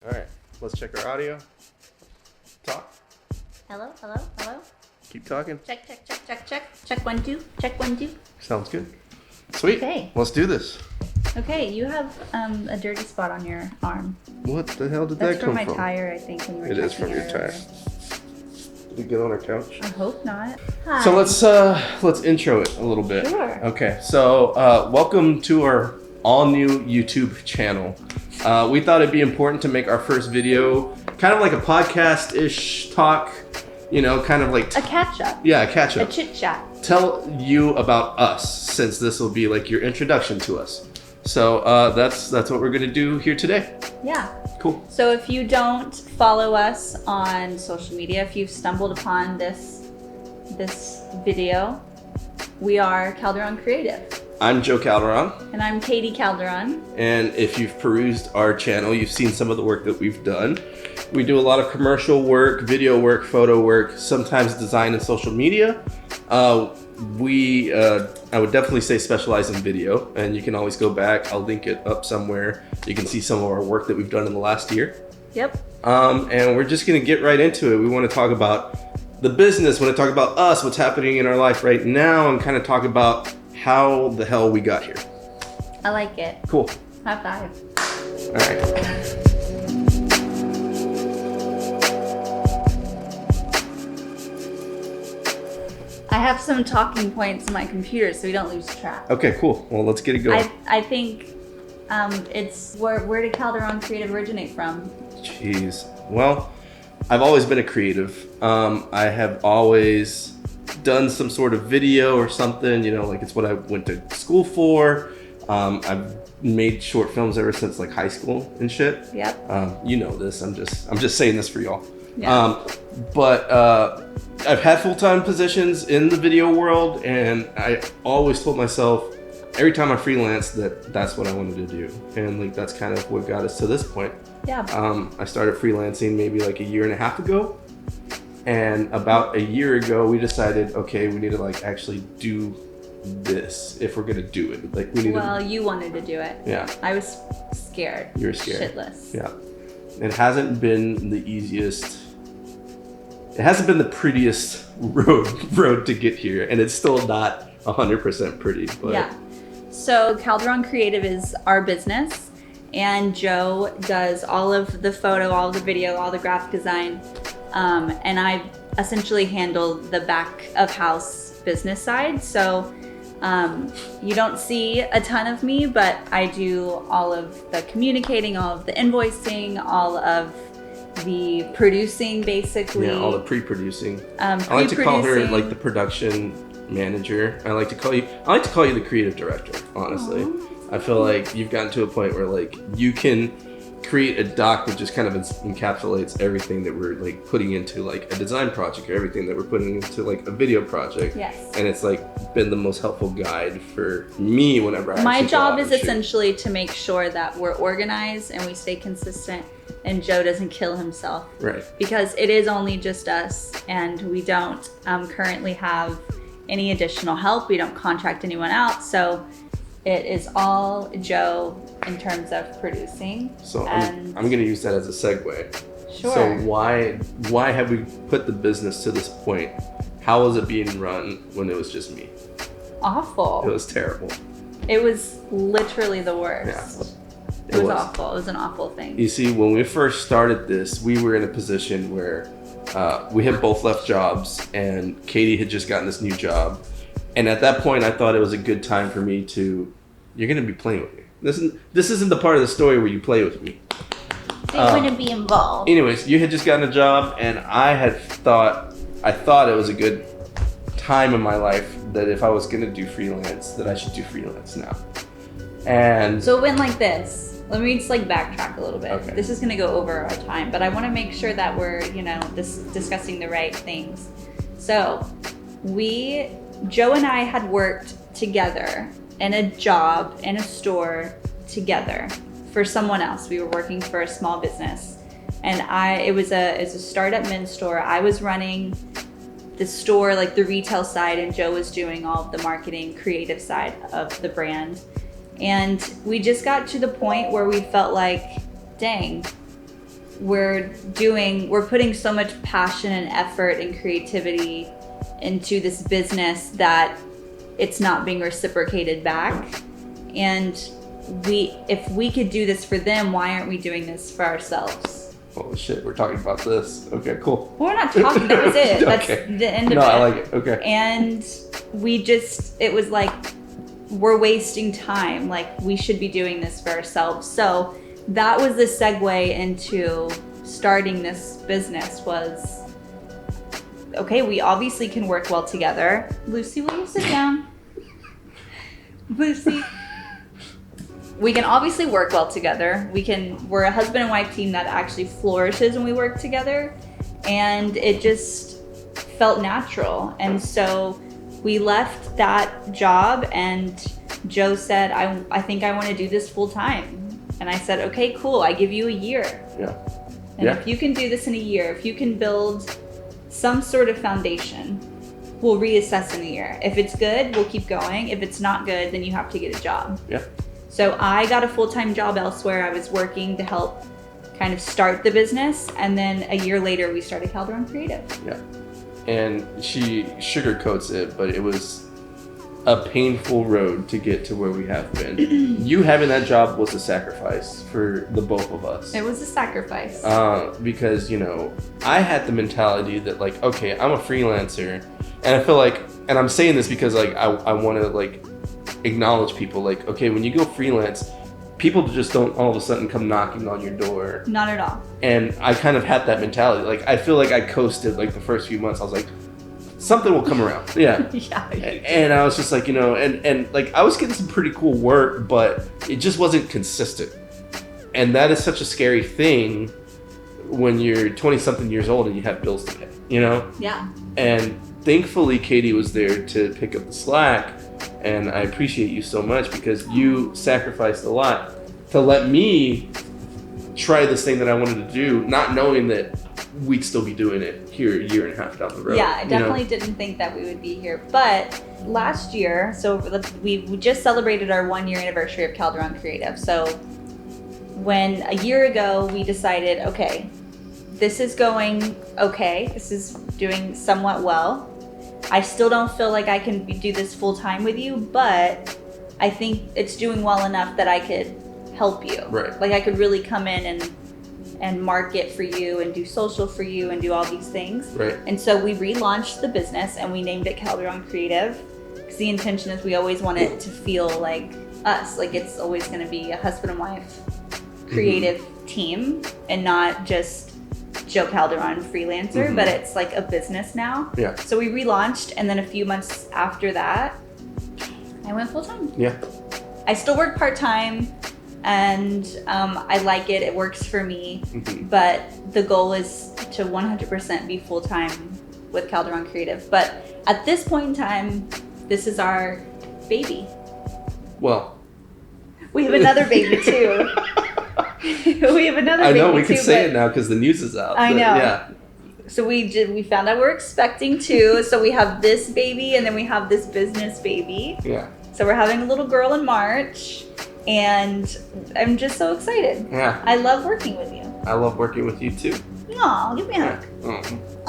All right, let's check our audio. Talk. Hello, hello, hello. Keep talking. Check, check, check, check, check. Check 1, 2. Check 1, 2. Sounds good. Sweet. Okay. Let's do this. Okay, you have a dirty spot on your arm. What the hell did That's that from come my from? tire, I think, when you were It is from checking your earlier. tire. Did we get on our couch? I hope not. Hi. So let's intro it a little bit. Sure. Okay. So welcome to our all new YouTube channel. We thought it'd be important to make our first video kind of like a podcast-ish talk. You know, kind of like A catch up. yeah, a catch A up. chit chat. Tell you about us, since this will be like your introduction to us. So that's what we're gonna do here today. Yeah. Cool. So if you don't follow us on social media, if you've stumbled upon this video, we are Calderon Creative. I'm Joe Calderon, And I'm Katie Calderon. and if you've perused our channel, you've seen some of the work that we've done. We do a lot of commercial work, video work, photo work, sometimes design and social media. I would definitely say specialize in video, and you can always go back. I'll link it up somewhere. You can see some of our work that we've done in the last year. Yep. And we're just gonna get right into it. We want to talk about the business, we want to talk about us, what's happening in our life right now, and kind of talk about how the hell we got here. I like it. Cool. High five. All right. I have some talking points in my computer so we don't lose track. Okay, cool. Well, let's get it going. I think it's where did Calderon Creative originate from? Jeez. Well, I've always been a creative. I have always done some sort of video or something, you know, like it's what I went to school for. I've made short films ever since like high school and shit. Yep. You know this. I'm just saying this for y'all. Yeah. But I've had full-time positions in the video world, and I always told myself every time I freelanced that that's what I wanted to do, and like that's kind of what got us to this point. Yeah. I started freelancing maybe like a year and a half ago, and about a year ago we decided, okay, we need to like actually do this if we're gonna do it. Like we need Well, to. you wanted to do it. Yeah. I was scared. You were scared. Shitless. Yeah. It hasn't been the easiest. It hasn't been the prettiest road to get here, and it's still not 100% pretty. But Yeah. So Calderon Creative is our business, and Joe does all of the photo, all of the video, all the graphic design, and I essentially handle the back of house business side. So you don't see a ton of me, but I do all of the communicating, all of the invoicing, all of the producing, basically. yeah, all the pre-producing. I I like to call her like the production manager. I like to call you the creative director, honestly. Aw. I feel like you've gotten to a point where like you can create a doc that just kind of encapsulates everything that we're like putting into like a design project, or everything that we're putting into like a video project. Yes. And it's like been the most helpful guide for me whenever I My actually go job out is and shoot. essentially to make sure that we're organized and we stay consistent and Joe doesn't kill himself, Right. because it is only just us and we don't currently have any additional help. We don't contract anyone out. So it is all Joe in terms of producing. So And- I'm going to use that as a segue. Sure. So why have we put the business to this point? How was it being run when it was just me? Awful. It was terrible. It was literally the worst. Yeah. It was awful. It was an awful thing. You see, when we first started this, we were in a position where we had both left jobs, and Katie had just gotten this new job. And at that point, I thought it was a good time for me to. You're going to be playing with me. This isn't the part of the story where you play with me. They wouldn't be involved. Anyways, you had just gotten a job, and I thought it was a good time in my life that if I was gonna do freelance, that I should do freelance now. And So it went like this. Let me just like backtrack a little bit. Okay. This is gonna go over our time, but I want to make sure that we're, discussing the right things. So Joe and I had worked together in a job in a store together for someone else. We were working for a small business, and it was a startup men's store. I was running the store, like the retail side, and Joe was doing all of the marketing, creative side of the brand. And we just got to the point where we felt like, dang, we're putting so much passion and effort and creativity into this business that it's not being reciprocated back. And if we could do this for them, why aren't we doing this for ourselves? Oh shit, we're talking about this. Okay, cool. Well, we're not talking, that was it. That's Okay. the end of it. No, I like it. Okay. And it was like, we're wasting time. Like, we should be doing this for ourselves. So that was the segue into starting this business was, okay, we obviously can work well together. Lucy, will you sit down? Lucy. We can obviously work well together. We're a husband and wife team that actually flourishes when we work together. And it just felt natural. And so we left that job, and Joe said, I think I want to do this full time. And I said, okay, cool. I give you a year. Yeah. And if you can do this in a year, if you can build some sort of foundation, we'll reassess in a year. If it's good, we'll keep going. If it's not good, then you have to get a job. Yeah. So I got a full-time job elsewhere. I was working to help kind of start the business. And then a year later, we started Calderon Creative. Yeah. And she sugarcoats it, but it was a painful road to get to where we have been. You having that job was a sacrifice for the both of us. It was a sacrifice. Because, I had the mentality that, like, okay, I'm a freelancer. And I feel like, and I'm saying this because, like, I want to, like, acknowledge people. Like, okay, when you go freelance, people just don't all of a sudden come knocking on your door. Not at all. And I kind of had that mentality. Like, I feel like I coasted, like, the first few months. I was like, something will come around. Yeah. Yeah. And I was just like, and like, I was getting some pretty cool work, but it just wasn't consistent. And that is such a scary thing when you're 20-something years old and you have bills to pay, Yeah. And thankfully, Katie was there to pick up the slack. And I appreciate you so much because you sacrificed a lot to let me try this thing that I wanted to do, not knowing that we'd still be doing it here a year and a half down the road. Yeah, I definitely didn't think that we would be here. But last year, so we just celebrated our 1-year anniversary of Calderon Creative. So when a year ago we decided, okay, this is going okay, this is doing somewhat well. I still don't feel like I can do this full time with you, but I think it's doing well enough that I could help you. Right. Like I could really come in and market for you and do social for you and do all these things. Right. And so we relaunched the business and we named it Calderon Creative because the intention is we always want it to feel like us. Like it's always going to be a husband and wife creative team and not just Joe Calderon freelancer, but it's like a business now. Yeah. So we relaunched, and then a few months after that, I went full time. Yeah. I still work part time, and I like it. It works for me. But the goal is to 100% be full time with Calderon Creative. But at this point in time, this is our baby. Well, we have another baby too. We have another baby too. I know we can say it now because the news is out. I know. Yeah. So we found out we're expecting 2. So we have this baby and then we have this business baby. Yeah. So we're having a little girl in March and I'm just so excited. Yeah. I love working with you. I love working with you too. Aw, give me a hug. Oh,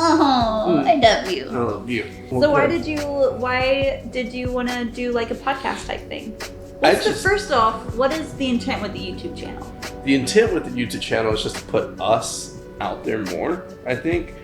Oh, I love I you. love you. So why did you want to do like a podcast type thing? First off, what is the intent with the YouTube channel? The intent with the YouTube channel is just to put us out there more, I think.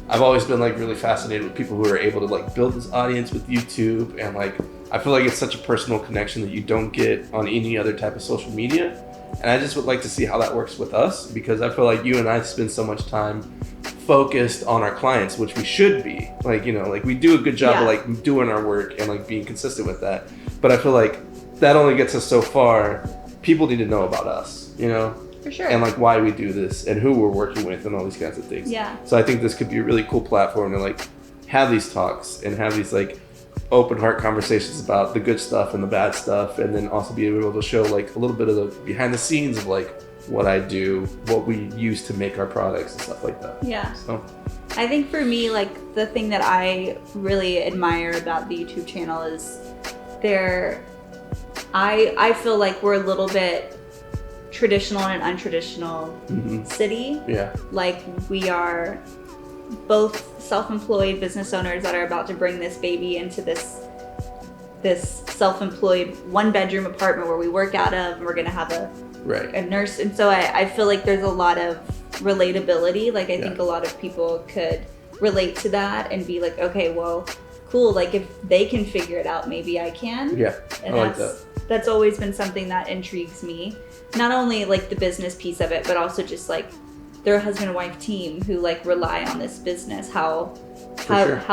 I've always been like really fascinated with people who are able to like build this audience with YouTube, and like I feel like it's such a personal connection that you don't get on any other type of social media. And I just would like to see how that works with us, because I feel like you and I spend so much time focused on our clients, which we should be. Like, like we do a good job of like doing our work and like being consistent with that. But I feel like that only gets us so far. People need to know about us, For sure. and like why we do this and who we're working with and all these kinds of things. Yeah. So I think this could be a really cool platform to like have these talks and have these like open heart conversations about the good stuff and the bad stuff, and then also be able to show like a little bit of the behind the scenes of like what I do, what we use to make our products and stuff like that. Yeah. So I think for me, like the thing that I really admire about the YouTube channel is I feel like we're a little bit traditional and untraditional city. Yeah. Like, we are both self-employed business owners that are about to bring this baby into this self-employed 1-bedroom apartment where we work out of, and we're going to have a nurse. And so I feel like there's a lot of relatability. Like, I think a lot of people could relate to that and be like, okay, well, cool. Like, if they can figure it out, maybe I can. Yeah, and I like that. That's always been something that intrigues me. Not only like the business piece of it, but also just like they're a husband and wife team who like rely on this business. How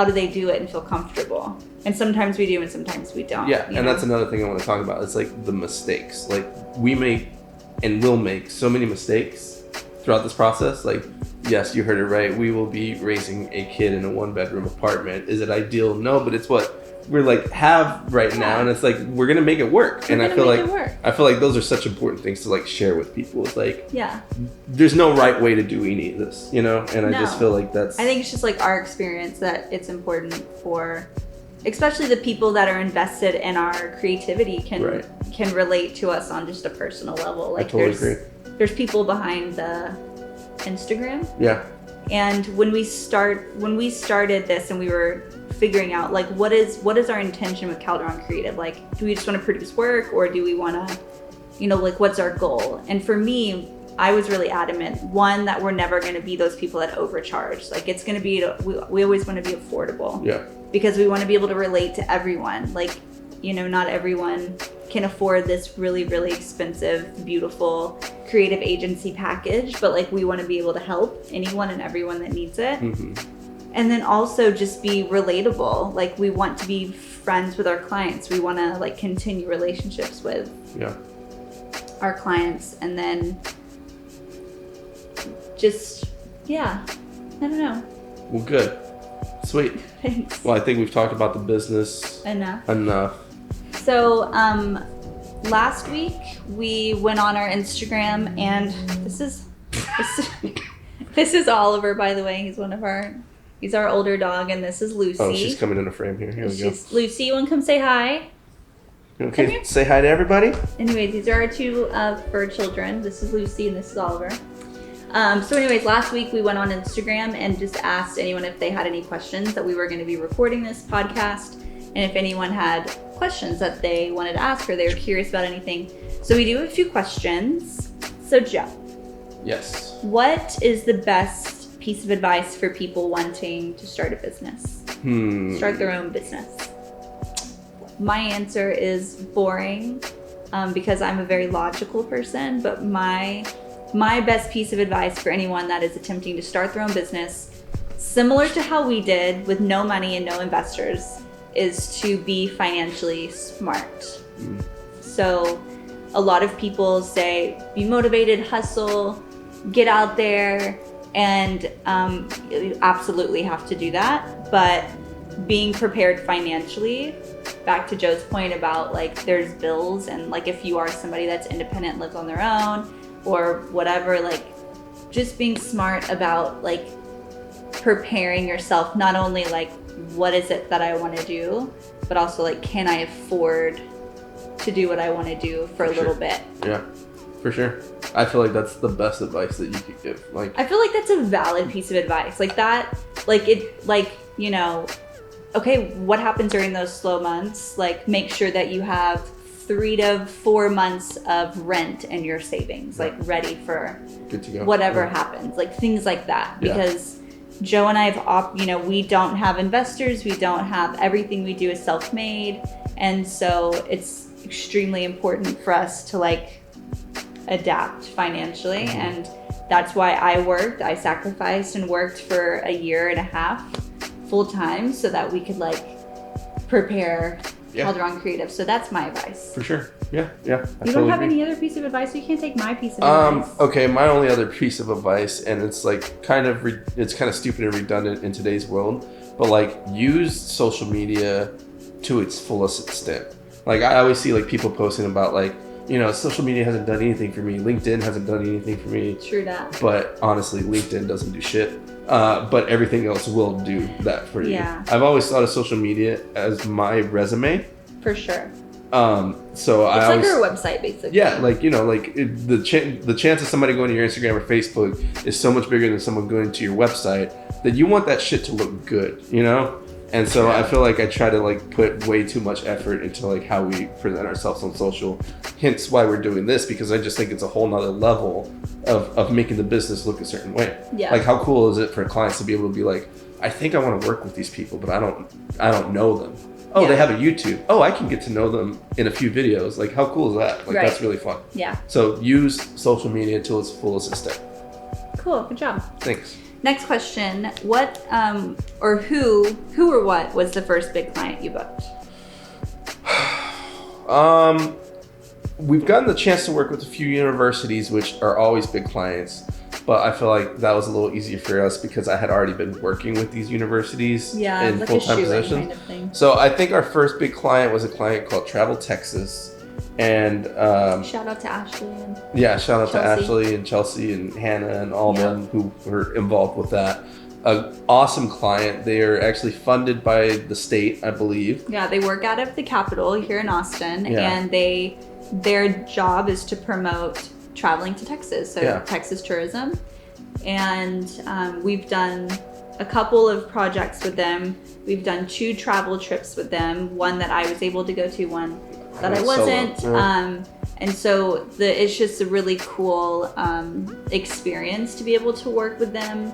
do they do it and feel comfortable? And sometimes we do and sometimes we don't. Yeah, and that's another thing I want to talk about. It's like the mistakes. Like, we make and will make so many mistakes throughout this process. Like, yes, you heard it right. We will be raising a kid in a 1-bedroom apartment. Is it ideal? No, but it's what we're like have right now, and it's like we're gonna make it work. And I feel like those are such important things to like share with people. It's like, there's no right way to do any of this, you know. And I just feel like I think it's just like our experience that it's important for, especially the people that are invested in our creativity can relate to us on just a personal level. Like, I totally agree. There's people behind the Instagram. Yeah. And when we started this and we were figuring out like what is our intention with Calderon Creative? Like, do we just want to produce work, or do we want to, you know, like, what's our goal? And for me, I was really adamant, one, that we're never going to be those people that overcharge. Like, it's going to be, we always want to be affordable. Yeah. Because we want to be able to relate to everyone. Like, you know, not everyone can afford this really, really expensive, beautiful creative agency package, but like, we want to be able to help anyone and everyone that needs it. And then also just be relatable. Like, we want to be friends with our clients. We want to like continue relationships with our clients. And then just, I don't know. Well, good. Sweet. Thanks. Well, I think we've talked about the business enough. So, last week we went on our Instagram, and this is Oliver, by the way. He's our older dog, and this is Lucy. Oh, she's coming in a frame here. Here we go. Lucy, you want to come say hi? Okay, say hi to everybody. Anyways, these are our two fur children. This is Lucy, and this is Oliver. So anyways, last week we went on Instagram and just asked anyone if they had any questions, that we were going to be recording this podcast, and if anyone had questions that they wanted to ask or they were curious about anything. So we do have a few questions. So Joe. Yes. What is the best piece of advice for people wanting to start a business? Start their own business. My answer is boring, because I'm a very logical person, but my best piece of advice for anyone that is attempting to start their own business, similar to how we did with no money and no investors, is to be financially smart. So a lot of people say, be motivated, hustle, get out there, and you absolutely have to do that. But being prepared financially, back to Joe's point about like there's bills, and like if you are somebody that's independent, lives on their own, or whatever, like just being smart about like preparing yourself, not only like what is it that I want to do, but also like, can I afford to do what I want to do for a little bit? Yeah, for sure. I feel like that's the best advice that you could give. Like, I feel like that's a valid piece of advice. Like that, like it, like, you know, okay, what happens during those slow months? Like, make sure that you have 3 to 4 months of rent in your savings, like ready for good to go. Whatever happens, like things like that. Because Joe and I have, you know, we don't have investors, we don't have, everything we do is self-made. And so it's extremely important for us to like adapt financially. And that's why I sacrificed and worked for a year and a half full time so that we could like prepare Calderon Creative. So that's my advice. For sure. Yeah. You don't have any other piece of advice? You can't take my piece of advice. Okay, my only other piece of advice, and it's like kind of stupid and redundant in today's world, but like use social media to its fullest extent. Like I always see like people posting about like, you know, social media hasn't done anything for me. LinkedIn hasn't done anything for me. True that. But honestly, LinkedIn doesn't do shit. But everything else will do that for you. Yeah. I've always thought of social media as my resume. For sure. So It's I like always, our website, basically. yeah, like, you know, like the chance of somebody going to your Instagram or Facebook is so much bigger than someone going to your website that you want that shit to look good, you know? And so I feel like I try to like put way too much effort into like how we present ourselves on social. Hence why we're doing this, because I just think it's a whole nother level of making the business look a certain way. Yeah. Like, how cool is it for clients to be able to be like, I think I want to work with these people, but I don't know them. Oh, Yeah. they have a YouTube. Oh, I can get to know them in a few videos. Like, how cool is that? Like, Right. that's really fun. Yeah. So use social media to its fullest extent. Cool. Good job. Thanks. Next question. What or who or what was the first big client you booked? We've gotten the chance to work with a few universities, which are always big clients, but I feel like that was a little easier for us because I had already been working with these universities Yeah, in like full-time a shoe-in positions. kind of thing. So I think our first big client was a client called Travel Texas, and Shout out to Ashley and yeah, shout out to Chelsea. Ashley and Chelsea and Hannah and all Yeah. them who were involved with that. An awesome client. They are actually funded by the state, I believe. yeah, they work out of the Capitol here in Austin, Yeah. and their job is to promote traveling to Texas, so Yeah. Texas tourism. And we've done a couple of projects with them. We've done 2 travel trips with them. One that I was able to go to, one that I Solo, wasn't. yeah. And so it's just a really cool experience to be able to work with them.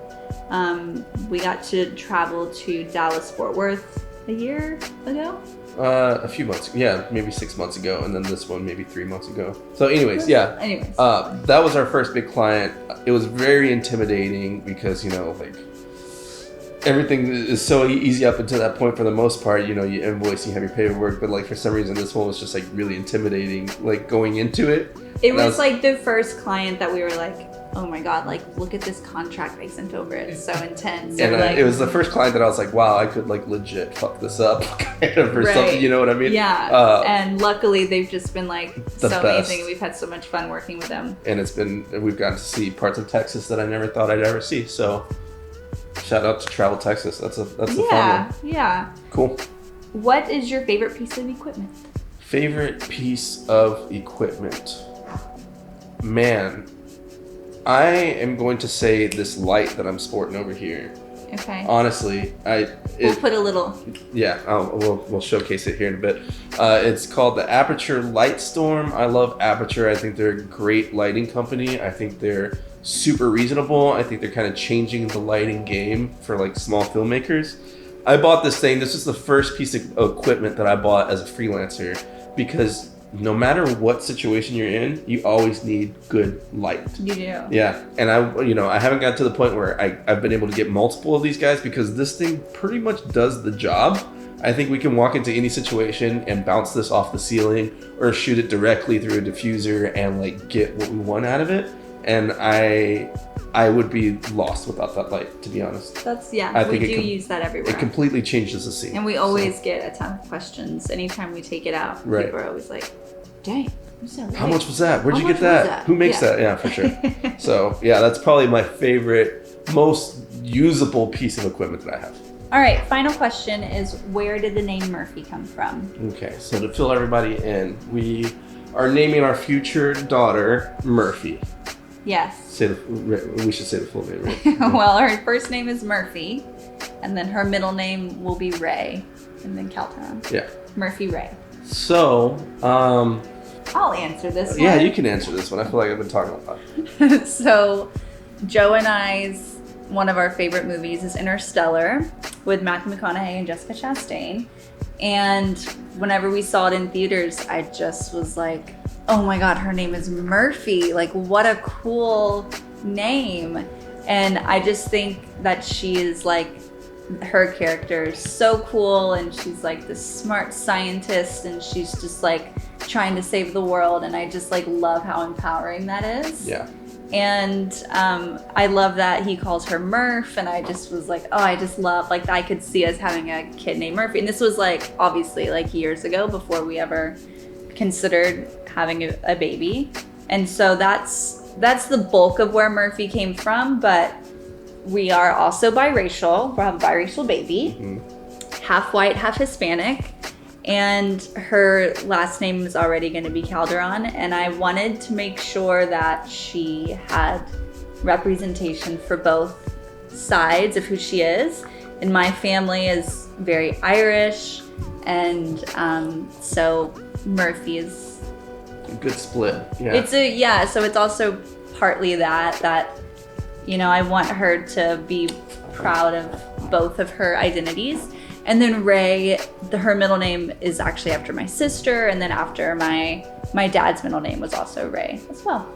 We got to travel to Dallas Fort Worth a year ago. A few months, yeah, maybe 6 months ago, and then this one maybe 3 months ago. So, anyways, yeah. Anyways. That was our first big client. It was very intimidating because, you know, like, everything is so easy up until that point for the most part. You know, you invoice, you have your paperwork, but like for some reason this one was just like really intimidating, like going into it. It And I was like the first client that we were like, oh my god, like look at this contract they sent over. It's so intense. And like, it was the first client that I was like, wow, I could like legit fuck this up kind of or Right. something, you know what I mean? Yeah. And luckily they've just been like The so best. amazing. We've had so much fun working with them. And we've gotten to see parts of Texas that I never thought I'd ever see. So shout out to Travel Texas. That's a fun one. Yeah. Cool. What is your favorite piece of equipment? Favorite piece of equipment? Man, I am going to say this light that I'm sporting over here. Okay. Honestly, We'll put a little. we'll showcase it here in a bit. It's called the Aperture Lightstorm. I love Aperture. I think they're a great lighting company. I think they're super reasonable. I think they're kind of changing the lighting game for like small filmmakers. I bought this thing. This is the first piece of equipment that I bought as a freelancer because no matter what situation you're in, you always need good light. You do. Yeah, and I haven't got to the point where I've been able to get multiple of these guys because this thing pretty much does the job. I think we can walk into any situation and bounce this off the ceiling or shoot it directly through a diffuser and like get what we want out of it. And I would be lost without that light, to be honest. That's I we think do use that everywhere. It completely changes the scene. And we always get a ton of questions anytime we take it out. Right. People are always like, dang, what's that How light? much was that? Where'd How you much get that? was that? Who makes Yeah. that? Yeah, for sure. So yeah, that's probably my favorite, most usable piece of equipment that I have. All right, final question is where did the name Murphy come from? Okay, so to fill everybody in, we are naming our future daughter Murphy. Yes. We should say the full name, right? Well, her first name is Murphy, and then her middle name will be Ray, and then Calton. Yeah. Murphy Ray. So, I'll answer this one. yeah, you can answer this one. I feel like I've been talking a lot. So, Joe and I's one of our favorite movies is Interstellar with Matthew McConaughey and Jessica Chastain. And whenever we saw it in theaters, I just was like, oh my God, her name is Murphy. Like, what a cool name. And I just think that she is like, her character is so cool, and she's like this smart scientist, and she's just like trying to save the world. And I just like love how empowering that is. Yeah. And I love that he calls her Murph, and I just was like, oh, I just love, like, I could see us having a kid named Murphy. And this was like obviously like years ago before we ever considered having a baby. And so that's the bulk of where Murphy came from. But we are also biracial. We'll have a biracial baby, half white, half Hispanic. and her last name is already going to be Calderon, and I wanted to make sure that she had representation for both sides of who she is. And my family is very Irish, and so Murphy is a good split. Yeah. So it's also partly that you know, I want her to be proud of both of her identities. And then Ray, her middle name is actually after my sister, and then after my dad's middle name was also Ray as well.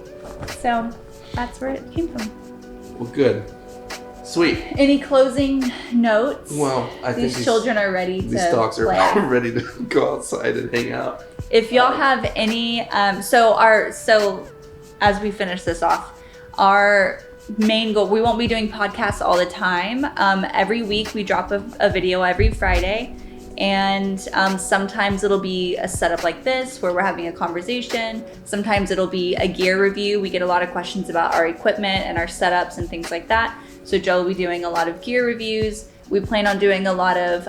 So that's where it came from. Well, good. Sweet. Any closing notes? Well, I think these children are ready to these dogs are play. ready to go outside and hang out. If y'all have any, so as we finish this off, our main goal, we won't be doing podcasts all the time. Every week we drop a video every Friday, and sometimes it'll be a setup like this where we're having a conversation. Sometimes it'll be a gear review. We get a lot of questions about our equipment and our setups and things like that. So Joe will be doing a lot of gear reviews. We plan on doing a lot of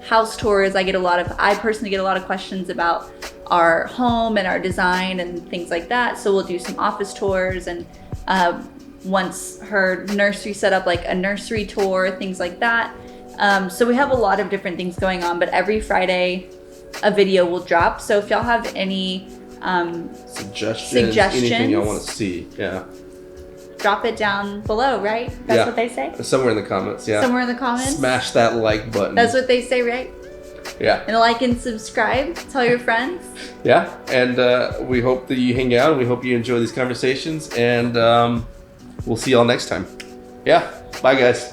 house tours. I personally get a lot of questions about our home and our design and things like that. So we'll do some office tours, and once her nursery set up, like a nursery tour, things like that. So we have a lot of different things going on, but every Friday a video will drop. So if y'all have any suggestions, anything y'all want to see, yeah, drop it down below, right? That's what they say? Somewhere in the comments, yeah. Somewhere in the comments? Smash that like button. That's what they say, right? Yeah. And like and subscribe. Tell your friends. Yeah, and we hope that you hang out, and we hope you enjoy these conversations, and we'll see y'all next time. Yeah, bye guys.